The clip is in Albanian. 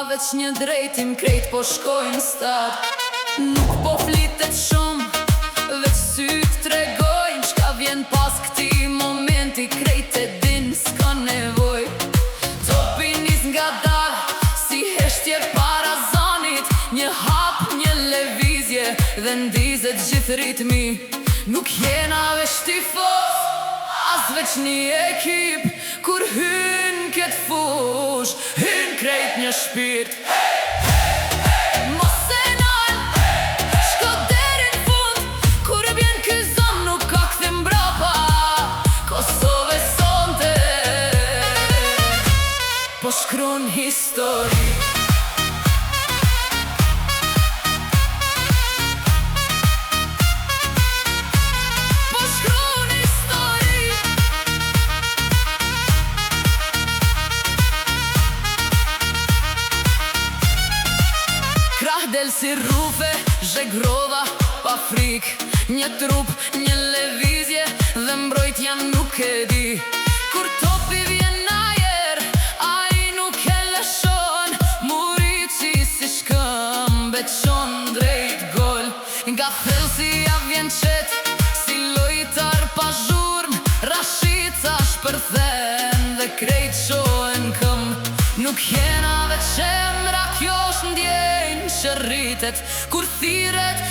veç një drejtim, krejt po shkojnë stad. Nuk po flitet shumë, veç syt tregojnë çka vjen pas këti momenti, krejt e din s'ka nevoj. Topi nis nga dal, si heshtje para zanit, një hap, një levizje, dhe ndizet gjithë ritmi. Nuk jena veç tifos, as veç një ekip, kur hyn këtë fush, hyn krejt një shpirt. Mos e nal, shko deri n'fund, kur e bjen ky zon nuk ka kthim mbrapa. Kosovë sonte po shkruan histori. Del si rufe, zhegrova, pa frik, një trup, një levizje, dhe mbrojtja nuk e di. Kur topi vjen najer, ai nuk e lëshon, murici si shkëmbe qon drejt gol. Nga thellësia vjen qet, si lojtar pa zhurm, Rashica shpërthen dhe krejt shohen këm. Nuk jena veç emra, kjo është ndjenjë që rritet, kur thiret